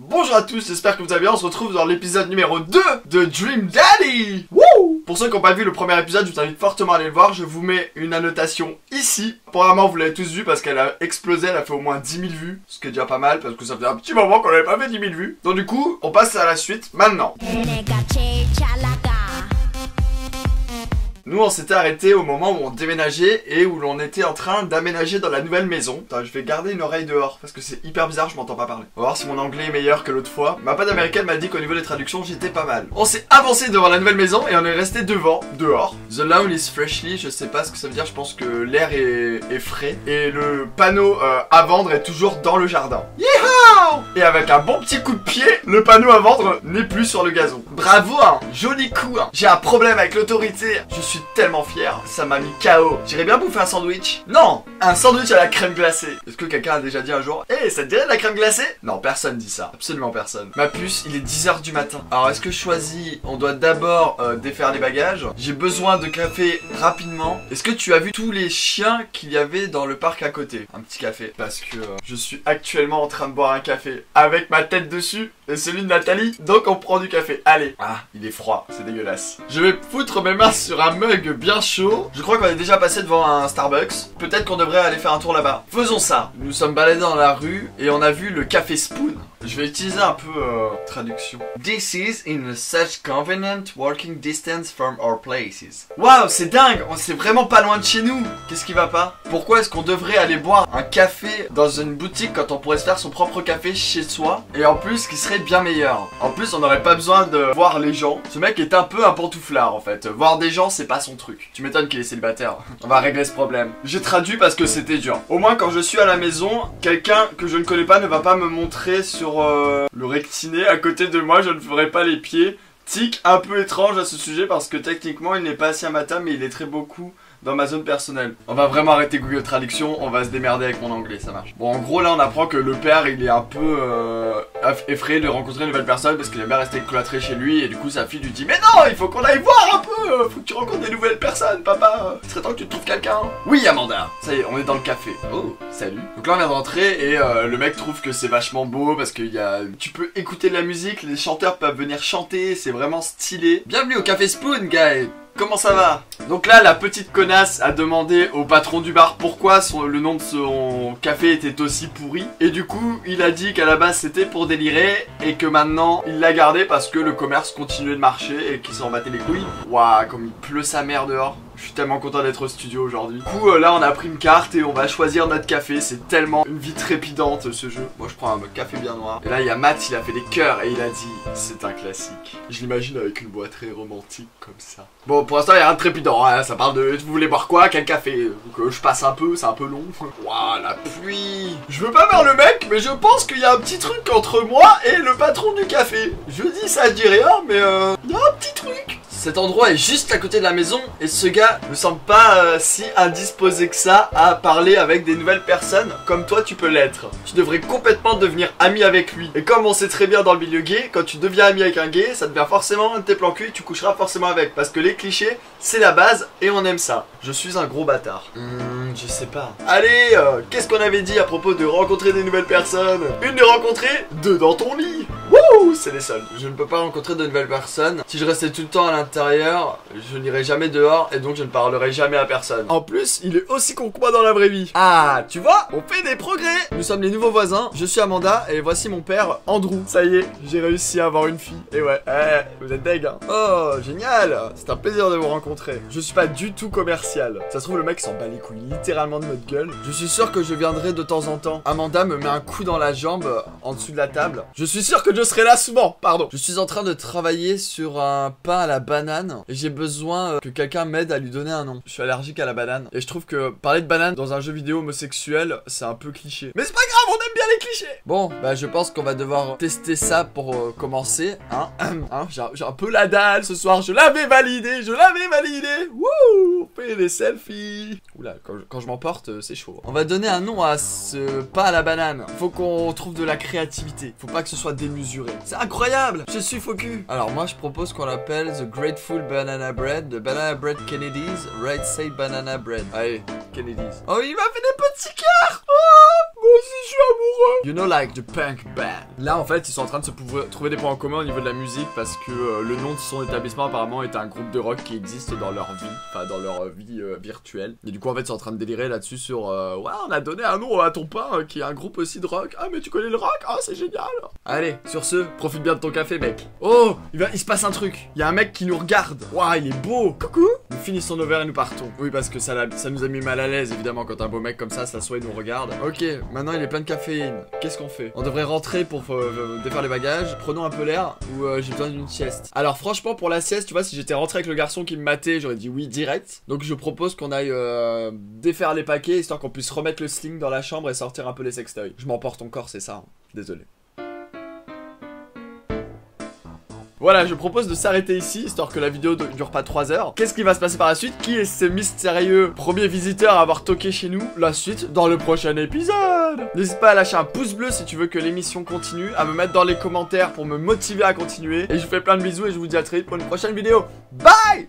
Bonjour à tous, j'espère que vous allez bien, on se retrouve dans l'épisode numéro 2 de Dream Daddy. Wouh! Pour ceux qui n'ont pas vu le premier épisode, je vous invite fortement à aller le voir, je vous mets une annotation ici. Apparemment vous l'avez tous vu parce qu'elle a explosé, elle a fait au moins 10 000 vues, ce qui est déjà pas mal parce que ça fait un petit moment qu'on n'avait pas fait 10 000 vues. Donc du coup, on passe à la suite maintenant. Nous on s'était arrêté au moment où on déménageait et où l'on était en train d'aménager dans la nouvelle maison. Attends, je vais garder une oreille dehors parce que c'est hyper bizarre, je m'entends pas parler. On va voir si mon anglais est meilleur que l'autre fois. Ma pote américaine m'a dit qu'au niveau des traductions j'étais pas mal. On s'est avancé devant la nouvelle maison et on est resté dehors. The lawn is freshly, je sais pas ce que ça veut dire, je pense que l'air est frais. Et le panneau à vendre est toujours dans le jardin. Yeehaw! Et avec un bon petit coup de pied, le panneau à vendre n'est plus sur le gazon. Bravo, hein, joli coup, hein. J'ai un problème avec l'autorité. Je suis tellement fier, ça m'a mis KO. J'irais bien bouffer un sandwich. Non, un sandwich à la crème glacée. Est-ce que quelqu'un a déjà dit un jour hey, ça te dirait de la crème glacée? Non, personne dit ça, absolument personne. Ma puce, il est 10 h du matin. Alors est-ce que je choisis, on doit d'abord défaire les bagages. J'ai besoin de café rapidement. Est-ce que tu as vu tous les chiens qu'il y avait dans le parc à côté? Un petit café, parce que je suis actuellement en train de boire un café avec ma tête dessus et celui de Nathalie, donc on prend du café. Allez. Ah, il est froid, c'est dégueulasse. Je vais foutre mes mains sur un mug bien chaud. Je crois qu'on est déjà passé devant un Starbucks. Peut-être qu'on devrait aller faire un tour là-bas. Faisons ça. Nous sommes baladés dans la rue et on a vu le café Spoon. Je vais utiliser un peu traduction. This is in such convenient walking distance from our places. Waouh, c'est dingue, c'est vraiment pas loin de chez nous. Qu'est-ce qui va pas? Pourquoi est-ce qu'on devrait aller boire un café dans une boutique quand on pourrait se faire son propre café chez soi? Et en plus, qui serait bien meilleur. En plus, on n'aurait pas besoin de voir les gens. Ce mec est un peu un pantouflard en fait. Voir des gens, c'est pas son truc. Tu m'étonnes qu'il est célibataire. On va régler ce problème. J'ai traduit parce que c'était dur. Au moins, quand je suis à la maison, quelqu'un que je ne connais pas ne va pas me montrer sur le rectiné à côté de moi, je ne ferai pas les pieds. Tic un peu étrange à ce sujet parce que techniquement il n'est pas assis à ma table mais il est très beaucoup dans ma zone personnelle. On va vraiment arrêter Google Traduction, on va se démerder avec mon anglais, ça marche. Bon, en gros là on apprend que le père il est un peu effrayé de rencontrer une nouvelle personne parce qu'il aime bien rester cloîtré chez lui et du coup sa fille lui dit mais non, il faut qu'on aille voir un peu, faut que tu rencontres des nouvelles personnes, papa, il serait temps que tu trouves quelqu'un. Oui Amanda, ça y est, on est dans le café. Oh, salut. Donc là on vient de rentrer et le mec trouve que c'est vachement beau parce qu'il y a... Tu peux écouter de la musique, les chanteurs peuvent venir chanter, c'est vraiment stylé. Bienvenue au Café Spoon, guys. Comment ça va? Donc là, la petite connasse a demandé au patron du bar pourquoi le nom de son café était aussi pourri. Et du coup, il a dit qu'à la base c'était pour délirer et que maintenant il l'a gardé parce que le commerce continuait de marcher et qu'il s'en battait les couilles. Waouh, comme il pleut sa mère dehors. Je suis tellement content d'être au studio aujourd'hui. Du coup, là on a pris une carte et on va choisir notre café. C'est tellement une vie trépidante ce jeu. Moi je prends un café bien noir. Et là il y a Matt, il a fait des cœurs et il a dit c'est un classique. Je l'imagine avec une voix très romantique comme ça. Bon, pour l'instant il y a rien de trépidant, hein. Ça parle de vous voulez boire quoi? Quel café? Donc je passe un peu, c'est un peu long. Waouh, la pluie. Je veux pas vers le mec, mais je pense qu'il y a un petit truc entre moi et le patron du café. Je dis ça, je dis rien, mais il y a un petit truc. Cet endroit est juste à côté de la maison et ce gars ne semble pas si indisposé que ça à parler avec des nouvelles personnes comme toi tu peux l'être. Tu devrais complètement devenir ami avec lui. Et comme on sait très bien dans le milieu gay, quand tu deviens ami avec un gay, ça devient forcément un de tes plans cul et tu coucheras forcément avec. Parce que les clichés, c'est la base et on aime ça. Je suis un gros bâtard. Je sais pas. Allez, qu'est-ce qu'on avait dit à propos de rencontrer des nouvelles personnes? Une de rencontrer, deux dans ton lit. Wouh, c'est les seuls. Je ne peux pas rencontrer de nouvelles personnes. Si je restais tout le temps à l'intérieur, je n'irai jamais dehors et donc je ne parlerai jamais à personne. En plus, il est aussi con que moi dans la vraie vie. Ah, tu vois, on fait des progrès. Nous sommes les nouveaux voisins. Je suis Amanda et voici mon père, Andrew. Ça y est, j'ai réussi à avoir une fille. Et ouais, vous êtes deg, hein. Oh, génial. C'est un plaisir de vous rencontrer. Je suis pas du tout commercial. Ça se trouve, le mec s'en bat les couilles littéralement de notre gueule. Je suis sûr que je viendrai de temps en temps. Amanda me met un coup dans la jambe en dessous de la table. Je suis sûr que je serai là souvent, pardon. Je suis en train de travailler sur un pain à la banane et j'ai besoin que quelqu'un m'aide à lui donner un nom. Je suis allergique à la banane et je trouve que parler de banane dans un jeu vidéo homosexuel, c'est un peu cliché. Mais c'est pas grave, on aime bien les clichés. Bon, bah je pense qu'on va devoir tester ça pour commencer, hein. J'ai un peu la dalle ce soir, je l'avais validé. Wouh, on fait des selfies. Oula, quand je m'emporte, c'est chaud. On va donner un nom à ce pain à la banane. Faut qu'on trouve de la créativité. Faut pas que ce soit démesuré. C'est incroyable, je suis faux cul. Alors moi je propose qu'on l'appelle The Grateful Banana Bread, The Banana Bread Kennedy's, Right Say Banana Bread. Allez, Kennedy's. Oh, il m'a fait des petits cœurs. Oh, aussi je suis amoureux. You know like the punk band. Là en fait ils sont en train de se trouver des points en commun au niveau de la musique parce que le nom de son établissement apparemment est un groupe de rock qui existe dans leur vie, enfin dans leur vie virtuelle. Et du coup en fait ils sont en train de délirer là-dessus sur ouais on a donné un nom à ton pain qui est un groupe aussi de rock. Ah mais tu connais le rock? Ah c'est génial. Allez sur ce, profite bien de ton café mec. Oh il se passe un truc. Il y a un mec qui nous regarde. Waouh il est beau. Coucou. Nous finissons nos verres et nous partons. Oui parce que ça nous a mis mal à l'aise évidemment quand un beau mec comme ça s'assoit et nous regarde. Ok maintenant il est plein de caféine. Qu'est-ce qu'on fait? On devrait rentrer pour défaire les bagages. Prenons un peu l'air ou j'ai besoin d'une sieste. Alors franchement pour la sieste tu vois si j'étais rentré avec le garçon qui me matait j'aurais dit oui direct. Donc je propose qu'on aille défaire les paquets histoire qu'on puisse remettre le sling dans la chambre et sortir un peu les sextoys. Je m'emporte ton corps c'est ça hein. Désolé. Voilà, je propose de s'arrêter ici, histoire que la vidéo ne dure pas 3 heures. Qu'est-ce qui va se passer par la suite? Qui est ce mystérieux premier visiteur à avoir toqué chez nous? La suite dans le prochain épisode. N'hésite pas à lâcher un pouce bleu si tu veux que l'émission continue, à me mettre dans les commentaires pour me motiver à continuer. Et je vous fais plein de bisous et je vous dis à très vite pour une prochaine vidéo. Bye!